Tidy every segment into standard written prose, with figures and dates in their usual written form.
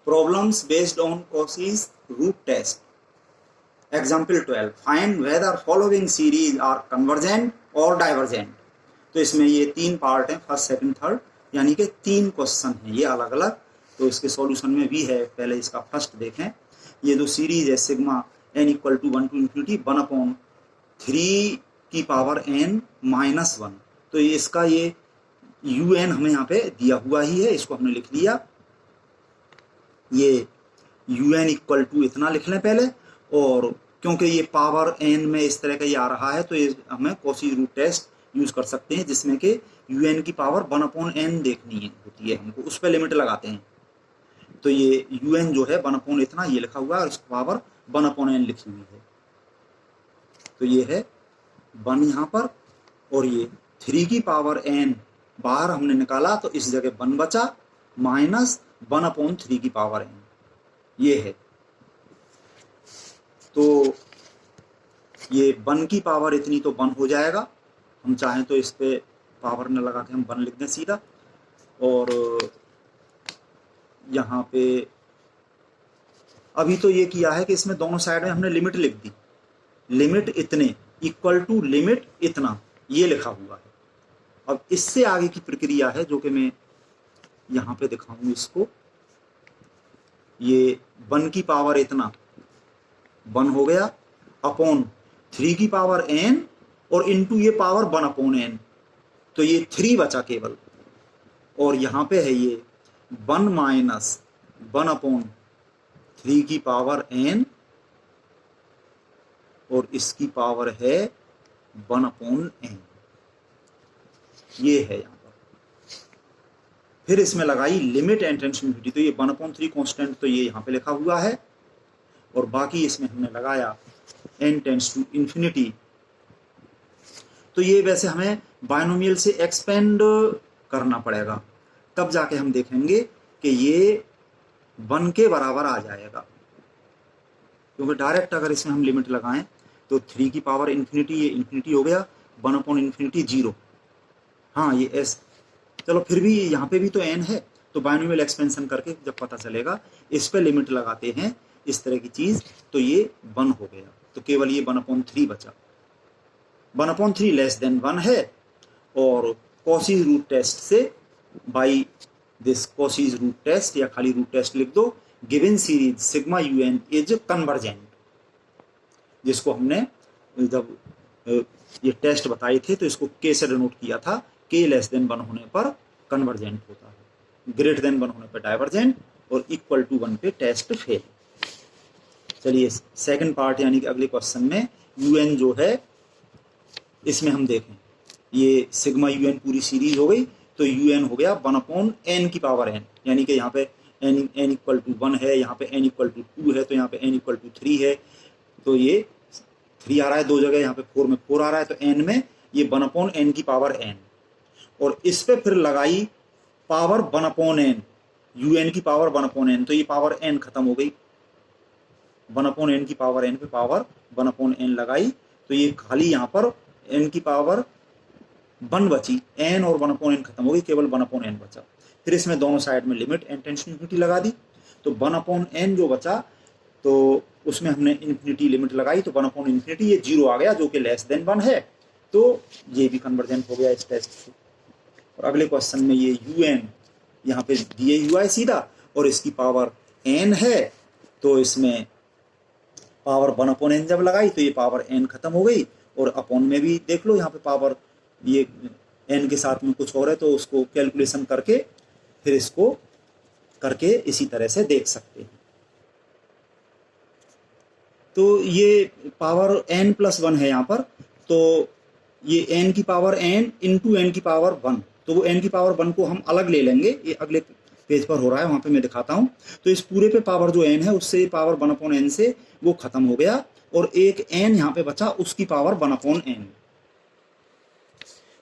Problems based on Cauchy's root test. Example 12. Find whether following series are convergent or divergent. तो इसमें ये 3 part हैं, first second third, यानी कि 3 question हैं ये अलग अलग। तो इसके सॉल्यूशन में भी है। पहले इसका फर्स्ट देखें। ये जो सीरीज है sigma n equal to 1 to infinity 1/3 की पावर n माइनस 1। तो ये इसका ये un हमें यहाँ पे दिया हुआ ही है, इसको हमने लिख लिया। ये un इक्वल टू इतना लिख लें पहले, और क्योंकि ये पावर n में इस तरह का ये आ रहा है तो ये हमें कॉची रूट टेस्ट यूज कर सकते हैं, जिसमें कि un की पावर 1/n देखनी है होती है हमको, उस पर लिमिट लगाते हैं। तो ये un जो है 1/ इतना ये लिखा हुआ है और इसकी पावर 1/n लिखी हुई है। तो ये है 1 यहाँ पर, और ये 3 की पावर n बाहर हमने निकाला तो इस जगह 1 बचा, माइनस 1/3 की पावर n ये है। तो ये 1 की पावर इतनी तो 1 हो जाएगा। हम चाहें तो इस पे पावर न लगा के हम 1 लिख दें सीधा, और यहाँ पे अभी तो ये किया है कि इसमें दोनों साइड में हमने लिमिट लिख दी, लिमिट इतने इक्वल टू लिमिट इतना ये लिखा हुआ है। अब इससे आगे की प्रक्रिया है जो कि मैं यहाँ पे दिखाऊंगी इसको। ये 1 की पावर इतना 1 हो गया अपॉन 3 की पावर n और इनटू ये पावर 1/n, तो ये 3 बचा केवल। और यहाँ पे है ये 1 माइनस 1/3 की पावर n और इसकी पावर है 1/n, ये है यहाँ पर। फिर इसमें लगाई limit n tends to infinity, तो ये 1/3 कांस्टेंट तो ये यहाँ पे लिखा हुआ है, और बाकी इसमें हमने लगाया n टेंड्स टू इन्फिनिटी। तो ये वैसे हमें बायनोमियल से एक्सपेंड करना पड़ेगा, तब जाके हम देखेंगे कि ये 1 के बराबर आ जाएगा। क्योंकि डायरेक्ट अगर इसमें हम लिमिट लगाएं तो 3 की पावर इन्फिनिटी, ये इन्फिनिटी हो गया, 1/∞ 0। हाँ ये s, चलो फिर भी यहाँ पे भी तो n है, तो बायनोमियल एक्सपेंशन करके जब पता चलेगा, इस पे लिमिट लगाते हैं इस तरह की चीज, तो ये 1 हो गया। तो केवल ये 1/3 बचा। 1/3 लेस देन 1 है, और कॉची रूट टेस्ट से by this Cauchy root test, या खाली रूट टेस्ट लिख दो, given series sigma un is convergent, जिसको हमने जब ये टेस्ट बताए थे तो इसको k से डिनोट किया था। k लेस देन 1 होने पर कन्वर्जेंट होता है, ग्रेटर देन 1 होने पर डाइवर्जेंट, और इक्वल टू 1 पे टेस्ट फेल। चलिए सेकंड पार्ट यानी कि अगले क्वेश्चन में un जो है, इसमें हम देखें ये सिग्मा un पूरी सीरीज हो गई, तो un हो गया 1/n की पावर n, यानी कि यहाँ पे n इक्वल टू 1 है, यहाँ पे n इक्वल टू 2 है, तो यहाँ पे n इक्वल टू 3 है, तो ये 3 आ रहा है दो जगह, यहाँ पे 4 में 4 आ रहा है, तो n में ये 1/n की पावर n, और इस पे फिर लगाई पावर 1/n, un की पावर 1/n, तो ये पावर n खत्म हो गई। 1/n की पावर n पे पावर 1/n लगाई, तो ये खाली यहाँ पर n की पावर 1 बची, n और 1/n खत्म हो गई, केवल 1/n बचा। फिर इसमें दोनों साइड में limit n tends to infinity लगा दी, तो 1/n जो बचा तो उसमें हमने इन्फिनिटी लिमिट लगाई, तो 1/∞ ये 0 आ गया, जो कि लेस देन 1 है, तो ये भी कन्वर्जेंट हो गया इस टेस्ट से। और अगले क्वेश्चन में ये un यहाँ पे दिए हुआ है सीधा, और इसकी पावर n है, तो इसमें पावर 1/n जब लगाई तो ये पावर n खत्म हो गई, और अपॉन में भी देख लो यहाँ पे पावर ये n के साथ में कुछ और है, तो उसको कैलकुलेशन करके फिर इसको करके इसी तरह से देख सकते हैं। तो ये पावर n+1 है यहाँ पर, तो ये n की पावर n इंटू n की पावर 1, तो वो n की पावर 1 को हम अलग ले लेंगे, ये अगले पेज पर हो रहा है, वहां पे मैं दिखाता हूँ। तो इस पूरे पे पावर जो n है उससे पावर 1/n से वो खत्म हो गया, और एक n यहाँ पे बचा, उसकी पावर 1/n।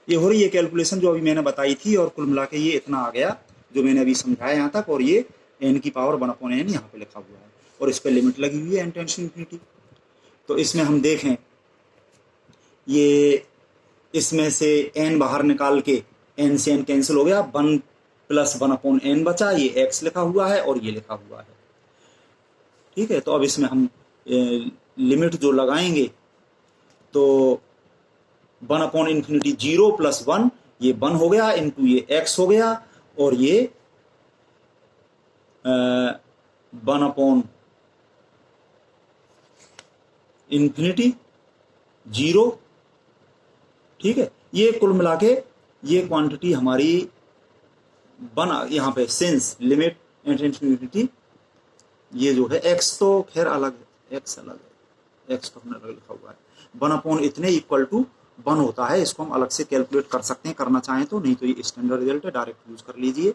ये हो रही है कैलकुलेशन जो अभी मैंने बताई थी, और कुल मिला के ये इतना आ गया जो मैंने अभी समझाया यहाँ तक, और ये n की पावर 1/n यहाँ पे लिखा हुआ है, और इस पर लिमिट लगी हुई है n टेंड्स टू इन्फिनिटी। तो इसमें हम देखें, ये इसमें से n बाहर निकाल के n से n कैंसिल हो गया, 1 + 1/n बचा, ये x लिखा हुआ है और ये लिखा हुआ है। ठीक है, तो अब इसमें हम लिमिट जो लगाएंगे तो 1/∞ 0 + 1, ये 1 हो गया, इंटू ये x हो गया, और ये 1/∞ 0। ठीक है, ये कुल मिला के ये क्वांटिटी हमारी यहाँ पे सिंस लिमिट इंफिनिटी, ये जो है x तो खैर अलग है, x अलग है, x तो हमने अलग लिखा हुआ है, 1 इतने इक्वल टू 1 होता है। इसको हम अलग से कैलकुलेट कर सकते हैं, करना चाहें तो, नहीं तो ये स्टैंडर्ड रिजल्ट है, डायरेक्ट यूज कर लीजिए।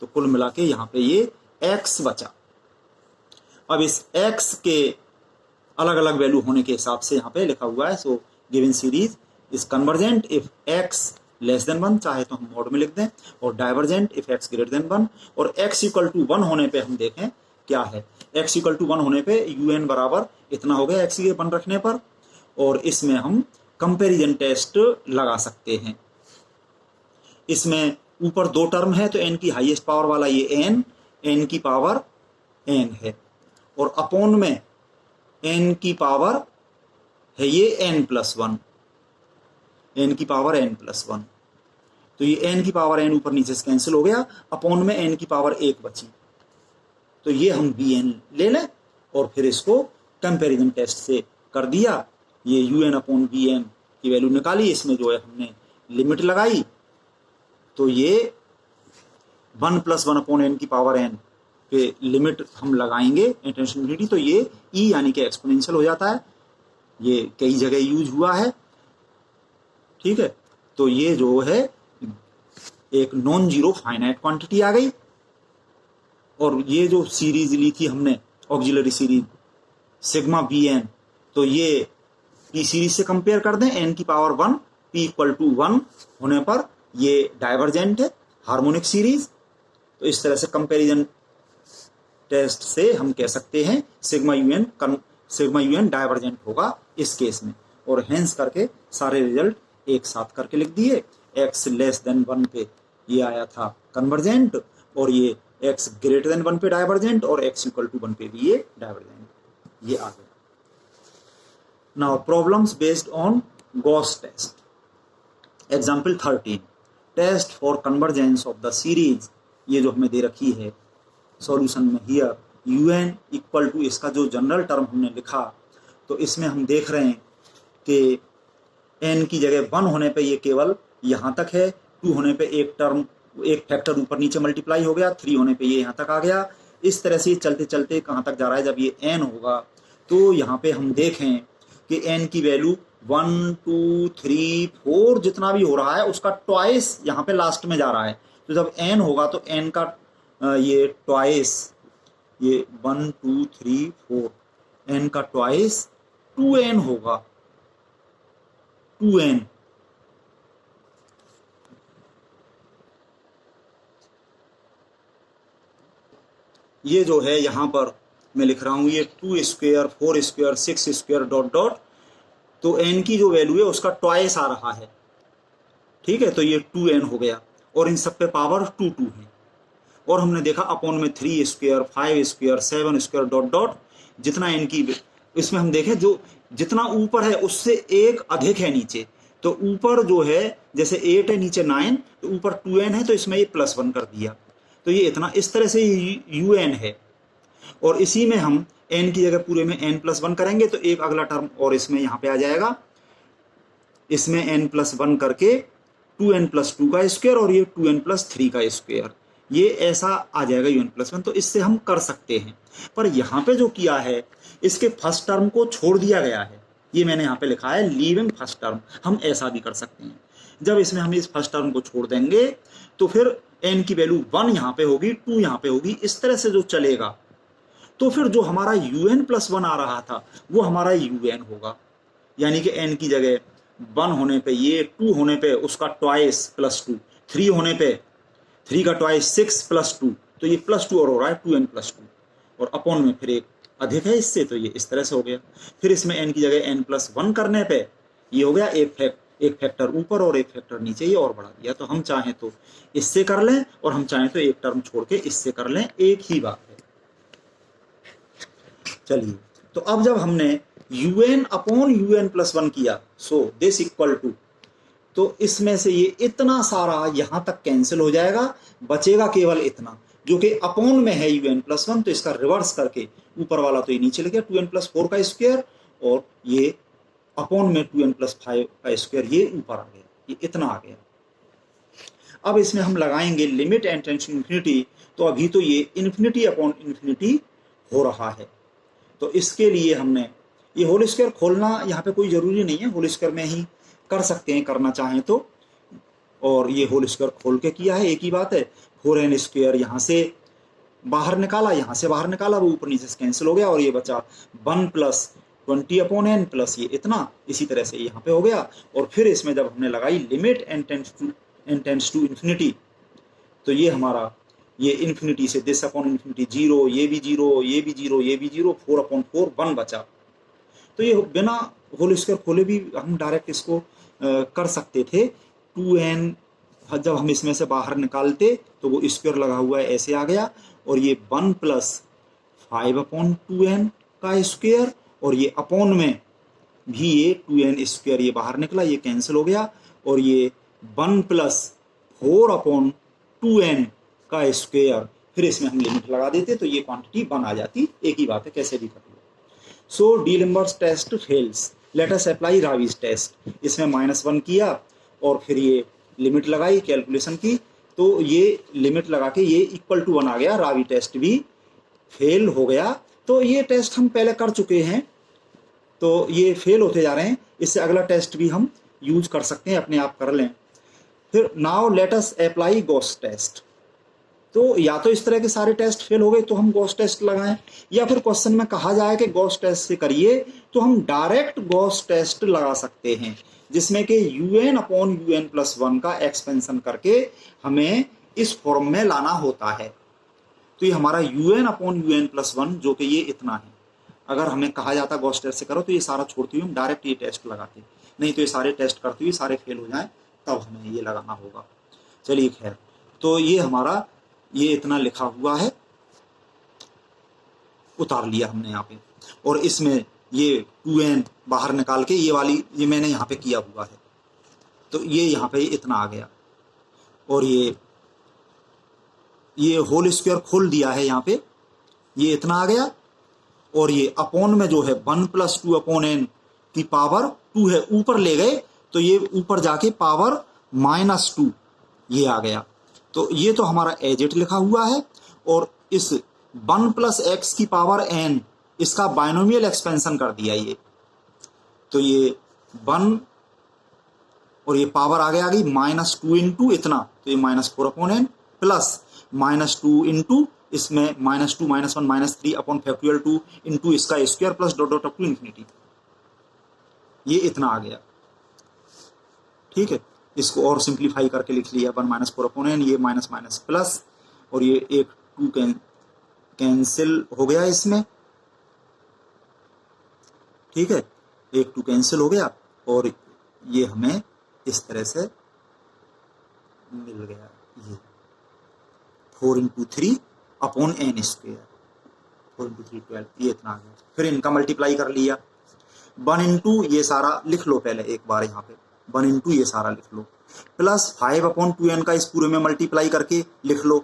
तो कुल मिला के यहाँ पे ये x बचा। अब इस x के अलग अलग वैल्यू होने के हिसाब से यहाँ पे लिखा हुआ है, so given series is convergent if x <1, चाहे तो हम मोड में लिख दें, और डाइवर्जेंट इफ x > 1, और x = 1 होने पे हम देखें क्या है, x = 1 होने पे un बराबर इतना हो गया x के 1 रखने पर, और इसमें हम कंपैरिजन टेस्ट लगा सकते हैं। इसमें ऊपर 2 टर्म है, तो n की हाईएस्ट पावर वाला ये n की पावर n है, और अपॉन में n की पावर है ये n + 1, n की पावर n + 1, तो ये n की पावर n ऊपर नीचे से कैंसिल हो गया, अपॉन में n की पावर 1 बची, तो ये हम bn ले लें, और फिर इसको कंपैरिजन टेस्ट से कर दिया, ये un/bn की वैल्यू निकाली, इसमें जो है हमने लिमिट लगाई, तो ये 1 + 1/n की पावर n पे लिमिट हम लगाएंगे इंटेंसिटी, तो ये e यानी कि एक्सपोनेंशियल हो जाता है, ये कई जगह यूज हुआ है। ठीक है, तो ये जो है एक नॉन जीरो फाइनाइट क्वांटिटी आ गई, और ये जो सीरीज ली थी हमने ऑक्सिलरी सीरीज सिग्मा bn, तो ये p सीरीज से कंपेयर कर दें, n की पावर 1, p = 1 होने पर ये डाइवर्जेंट है, हार्मोनिक सीरीज। तो इस तरह से कंपैरिजन टेस्ट से हम कह सकते हैं सिग्मा un डाइवर्जेंट होगा इस केस में, और हेंस करके सारे रिजल्ट एक साथ करके लिख दिए। x < 1 पे ये आया था कन्वर्जेंट, और ये x < 1 पे डाइवर्जेंट, और x = 1 पे भी ये डाइवर्जेंट, ये आ गया। Now problems based on Gauss test. Example 13, test for convergence of the series, ये जो हमें दे रखी है सॉल्यूशन में हियर un = इसका जो जनरल टर्म हमने लिखा, तो इसमें हम देख रहे हैं कि n की जगह 1 होने पे ये केवल यहाँ तक है, 2 होने पे एक फैक्टर ऊपर नीचे मल्टीप्लाई हो गया, 3 होने पे ये यहाँ तक आ गया। इस तरह से चलते चलते कहाँ तक जा रहा है, जब ये n होगा तो यहाँ पे हम देखें कि n की वैल्यू 1 2 3 4 जितना भी हो रहा है उसका ट्वाइस यहाँ पे लास्ट में जा रहा है। तो जब n होगा तो n का ये ट्वाइस, ये 1 2 3 4, n का ट्वाइस 2n होगा, 2n। ये जो है यहाँ पर मैं लिख रहा हूँ, ये 2 square 4 square 6 square dot dot, तो n की जो वैल्यू है उसका ट्वाइस आ रहा है। ठीक है, तो ये 2n हो गया, और इन सब पे पावर 2 2 है, और हमने देखा अपॉन में 3 square 5 square 7 square dot dot, जितना n की, इसमें हम देखें जो जितना ऊपर है उससे एक अधिक है नीचे, तो ऊपर जो है जैसे 8 है नीचे 9, तो ऊपर 2n है, तो इसमें ये +1 कर दिया, तो ये इतना, इस तरह से un है। और इसी में हम n की जगह पूरे में n + 1 करेंगे, तो एक अगला टर्म और इसमें यहाँ पे आ जाएगा, इसमें n + 1 करके 2n + 2 का स्क्वायर, और ये 2n + 3 का स्क्वायर, ये ऐसा आ जाएगा un + 1। तो इससे हम कर सकते हैं, पर यहाँ पे जो किया है इसके फर्स्ट टर्म को छोड़ दिया गया है, ये मैंने यहाँ पे लिखा है लीविंग फर्स्ट टर्म। हम ऐसा भी कर सकते हैं, जब इसमें हम इस फर्स्ट टर्म को छोड़ देंगे तो फिर n की वैल्यू 1 यहाँ पे होगी, 2 यहाँ पे होगी, इस तरह से जो चलेगा, तो फिर जो हमारा un + 1 आ रहा था वो हमारा un होगा, यानी कि n की जगह 1 होने पे ये, 2 होने पे उसका ट्वाइस +2, 3 होने पे 3 का ट्वाइस 6 + 2, तो ये +2 और हो रहा है 2n + 2, और अपॉन में फिर एक अधिक है इससे, तो ये इस तरह से हो गया। फिर इसमें n की जगह n + 1 करने पे ये हो गया एक फैक्टर ऊपर और एक फैक्टर नीचे, ये और बढ़ा दिया। तो हम चाहें तो इससे कर लें, और हम चाहें तो एक टर्म छोड़ के इससे कर लें, एक ही बात है। चलिए, तो अब जब हमने un अपॉन un+1 किया, सो दिस इक्वल टू, तो इसमें से ये इतना सारा यहां तक कैंसिल हो जाएगा, बचेगा केवल इतना जो कि अपॉन में है un+1, तो इसका रिवर्स करके ऊपर वाला तो ये नीचे लग गया 2n+4 का स्क्वायर, और ये अपॉन में 2n+5 का स्क्वायर ये ऊपर आ गया, ये इतना आ गया। अब इसमें हम लगाएंगे limit n tends to infinity, तो अभी तो ये इन्फिनिटी अपॉन इन्फिनिटी हो रहा है, तो इसके लिए हमने ये होल स्क्वायर खोलना यहाँ पे कोई ज़रूरी नहीं है, होल स्क्वायर में ही कर सकते हैं करना चाहें तो, और ये होल स्क्वायर खोल के किया है, एक ही बात है। 4n स्क्वायर यहाँ से बाहर निकाला, यहाँ से बाहर निकाला, वो ऊपर नीचे से कैंसिल हो गया, और ये बचा 1 + 20/n प्लस ये इतना, इसी तरह से यहाँ पे हो गया। और फिर इसमें जब हमने लगाई limit n tends to infinity, तो ये हमारा ये इन्फिनिटी से दिस अपॉन इन्फिनिटी 0, ये भी 0, ये भी 0, ये भी 0, 4/4 1 बचा। तो ये बिना होल स्क्वायर खोले भी हम डायरेक्ट इसको कर सकते थे। 2n जब हम इसमें से बाहर निकालते तो वो स्क्वायर लगा हुआ है ऐसे आ गया, और ये 1 + 5/2n का स्क्वायर, और ये अपॉन में भी ये 2n स्क्वायर ये बाहर निकला, ये कैंसिल हो गया, और ये 1 + 4/2n का स्क्वायर, फिर इसमें हम लिमिट लगा देते तो ये क्वांटिटी 1 आ जाती, एक ही बात है, कैसे भी कर लो। So D'Alembert's test fails, let us apply Raabe's test. इसमें -1 किया और फिर ये लिमिट लगाई, कैलकुलेशन की, तो ये लिमिट लगा के ये इक्वल टू 1 आ गया, रावी टेस्ट भी फेल हो गया। तो ये टेस्ट हम पहले कर चुके हैं, तो ये फेल होते जा रहे हैं, इससे अगला टेस्ट भी हम यूज कर सकते हैं, अपने आप कर लें। फिर now let us apply Gauss test. तो या तो इस तरह के सारे टेस्ट फेल हो गए तो हम गॉस टेस्ट लगाएं, या फिर क्वेश्चन में कहा जाए कि गॉस टेस्ट से करिए, तो हम डायरेक्ट गॉस टेस्ट लगा सकते हैं, जिसमें कि un/un+1 का एक्सपेंशन करके हमें इस फॉर्म में लाना होता है। तो ये हमारा un/un+1 जो कि ये इतना है, अगर हमें कहा जाता गॉस टेस्ट से करो तो ये सारा छोड़ते हुए हम डायरेक्ट ये टेस्ट लगाते, नहीं तो ये सारे टेस्ट करते हुए सारे फेल हो जाएं, तब हमें ये लगाना होगा। चलिए खैर, तो ये हमारा ये इतना लिखा हुआ है, उतार लिया हमने यहाँ पे, और इसमें ये 2n बाहर निकाल के ये वाली ये मैंने यहाँ पे किया हुआ है, तो ये यहाँ पे इतना आ गया, और ये होल स्क्वायर खोल दिया है यहाँ पे, ये इतना आ गया, और ये अपॉन में जो है 1 + 2/n की पावर 2 है, ऊपर ले गए तो ये ऊपर जाके पावर -2 ये आ गया। तो ये तो हमारा एज इट लिखा हुआ है, और इस 1 + x की पावर n इसका बाइनोमियल एक्सपेंशन कर दिया ये, तो ये 1 और ये पावर आगे आ गई -2 इंटू इतना, तो ये -4/n प्लस -2 इंटू इसमें -2 -1 -3/2 इंटू इसका square plus dot dot up to infinity, ये इतना आ गया। ठीक है, इसको और सिंप्लीफाई करके लिख लिया 1 - 4/n, ये माइनस माइनस प्लस, और ये एक 2 कैंसिल हो गया इसमें। ठीक है, एक 2 कैंसिल हो गया, और ये हमें इस तरह से मिल गया, ये 4 × 3/n स्क्वायर, 4 × 3 12, ये इतना आ गया। फिर इनका मल्टीप्लाई कर लिया, 1 इंटू ये सारा लिख लो पहले एक बार, यहाँ पे 1 इंटू ये सारा लिख लो, प्लस 5/2n का इस पूरे में मल्टीप्लाई करके लिख लो,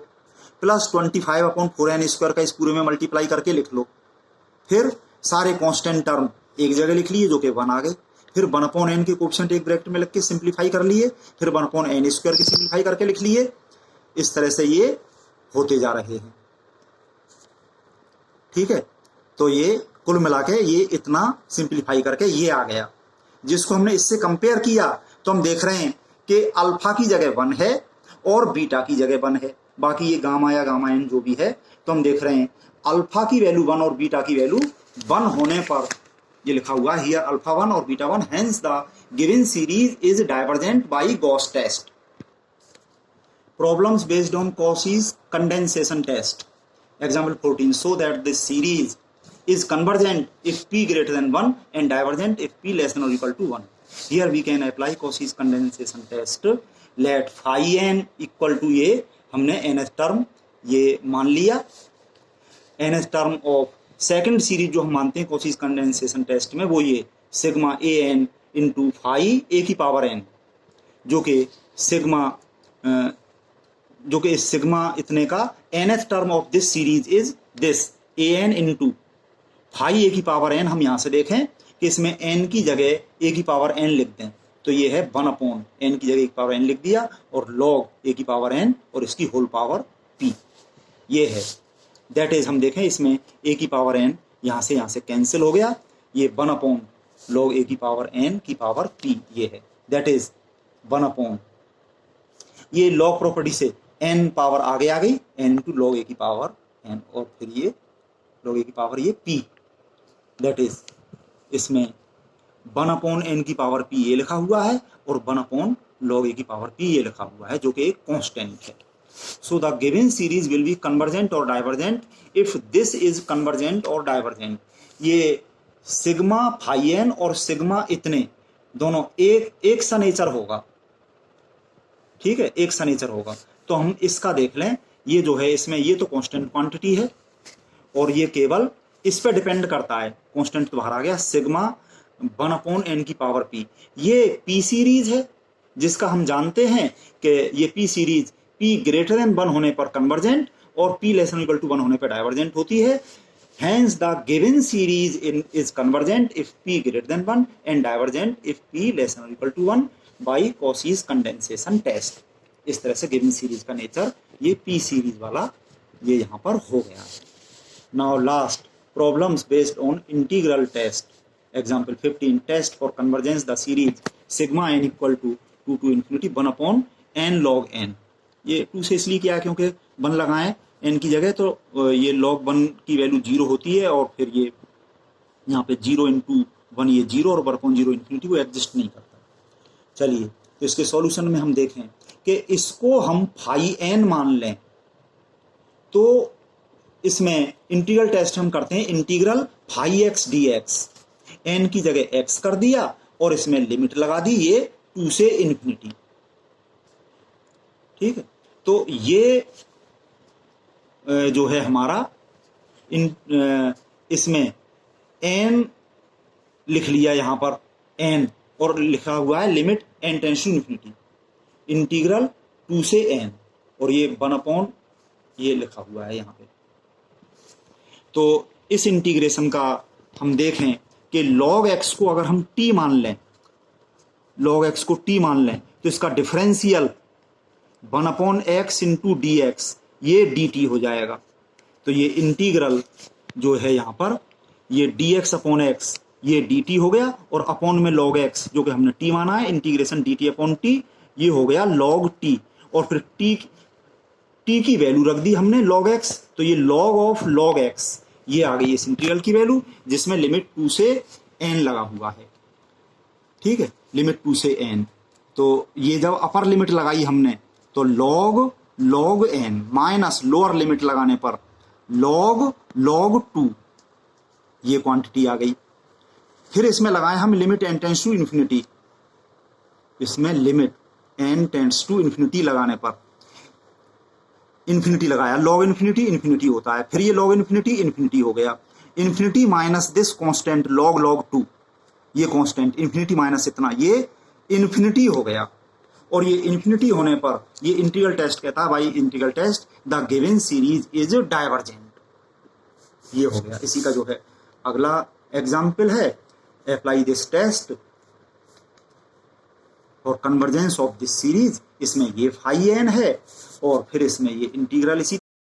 प्लस 25/4n स्क्वायर का इस पूरे में मल्टीप्लाई करके लिख लो। फिर सारे कांस्टेंट टर्म एक जगह लिख लिए जो कि 1 आ गए, फिर 1/n के कोएफिशिएंट एक ब्रैकेट में लिख के सिंप्लीफाई कर लिए, फिर 1/n स्क्वायर की सिंप्लीफाई करके लिख लिए। इस तरह से ये होते जा रहे हैं। ठीक है, तो ये कुल मिला के ये इतना सिंप्लीफाई करके ये आ गया, जिसको हमने इससे कंपेयर किया तो हम देख रहे हैं कि अल्फा की जगह 1 है और बीटा की जगह 1 है, बाकी ये गामा या गामा n जो भी है, तो हम देख रहे हैं अल्फा की वैल्यू 1 और बीटा की वैल्यू 1 होने पर ये लिखा हुआ है हियर अल्फा 1 और beta 1, hence the given series is divergent by Gauss test. Problems based on Cauchy's condensation test, example 14, so that this series is convergent if p greater than 1 and divergent if p less than or equal to 1. Here we can apply Cauchy's condensation test. Let phi n equal to ये हमने nth term ये मान लिया, nth term of second series जो हम मानते हैं Cauchy condensation test में वो ये sigma a n into phi a की पावर एन, जो कि सिग्मा इतने का nth term of this series is this a n into phi a की पावर एन। हम यहाँ से देखें कि इसमें n की जगह ए की पावर n लिख दें तो ये है 1/n की जगह ए की पावर n लिख दिया और log ए की पावर n और इसकी होल पावर p ये है। दैट इज हम देखें इसमें ए की पावर n यहाँ से कैंसिल हो गया, ये 1/log ए की पावर n की पावर p ये है। दैट इज 1/, ये log प्रॉपर्टी से n पावर आगे आ गई n इंटू log ए की पावर n और फिर ये log ए की पावर ये p। दैट इज इसमें 1/n की पावर p ये लिखा हुआ है और 1/log ए की पावर p ये लिखा हुआ है जो कि एक कांस्टेंट है। So the given series will be convergent or divergent if this is convergent or divergent। ये सिग्मा फाई एन और सिग्मा इतने दोनों एक सा नेचर होगा, ठीक है, एक सा नेचर होगा। तो हम इसका देख लें, ये जो है इसमें ये तो कांस्टेंट क्वांटिटी है और ये केवल इस पे डिपेंड करता है, कांस्टेंट तो बाहर आ गया, सिग्मा 1/n की पावर p। ये p सीरीज है जिसका हम जानते हैं कि ये p series p greater than 1 होने पर कन्वर्जेंट और p less than equal to 1 होने पर डाइवर्जेंट होती है। Hence the given series is convergent if p greater than 1 and divergent if p less than or equal to 1 by Cauchy's condensation test। इस तरह से गिवन सीरीज का nature ये p series वाला ये यहाँ पर हो गया। Now last problems based on integral test। Example 15 test for convergence the series sigma n equal to 2 to infinity 1/n log n। ये 2 से इसलिए किया क्योंकि 1 लगाएं n की जगह तो ये log 1 की वैल्यू 0 होती है और फिर ये यहाँ पे 0 इंटू 1 ये 0 और 1/0 इन्फिनिटी वो एग्जिस्ट नहीं करता। चलिए तो इसके सॉल्यूशन में हम देखें कि इसको हम फाई n मान लें तो इसमें इंटीग्रल टेस्ट हम करते हैं, integral phi x dx, n की जगह x कर दिया और इसमें लिमिट लगा दी ये 2 से इन्फिनिटी, ठीक है। तो ये जो है हमारा इसमें n लिख लिया यहाँ पर n और लिखा हुआ है limit n tends to infinity integral 2 से n और ये 1/, ये लिखा हुआ है यहाँ पे। तो इस इंटीग्रेशन का हम देखें कि log x को अगर हम t मान लें, log x को t मान लें तो इसका differential 1/x into D x ये dt हो जाएगा। तो ये इंटीग्रल जो है यहाँ पर ये dx/x ये dt हो गया और अपॉन में log x जो कि हमने t माना है इंटीग्रेशन dt/t ये हो गया log t और फिर t की वैल्यू रख दी हमने log x तो ये log ऑफ log x ये आ गई इस इंटीग्रल की वैल्यू जिसमें लिमिट 2 से n लगा हुआ है, ठीक है, लिमिट 2 से n। तो ये जब अपर लिमिट लगाई हमने तो log n minus lower limit लगाने पर log 2 ये क्वांटिटी आ गई। फिर इसमें लगाए हम limit n tends to infinity, इसमें limit n tends to infinity लगाने पर इन्फिनिटी लगाया, log इन्फिनिटी इन्फिनिटी होता है, फिर ये log इन्फिनिटी इन्फिनिटी हो गया, infinity minus this constant log 2 ये कांस्टेंट इन्फिनिटी माइनस इतना ये इन्फिनिटी हो गया और ये इन्फिनिटी होने पर ये इंटीग्रल टेस्ट कहता है भाई integral test the given series is divergent, ये हो गया। इसी का जो है अगला एग्जाम्पल है apply this test for convergence of this series, इसमें ये फाई n है और फिर इसमें ये इंटीग्रल इसी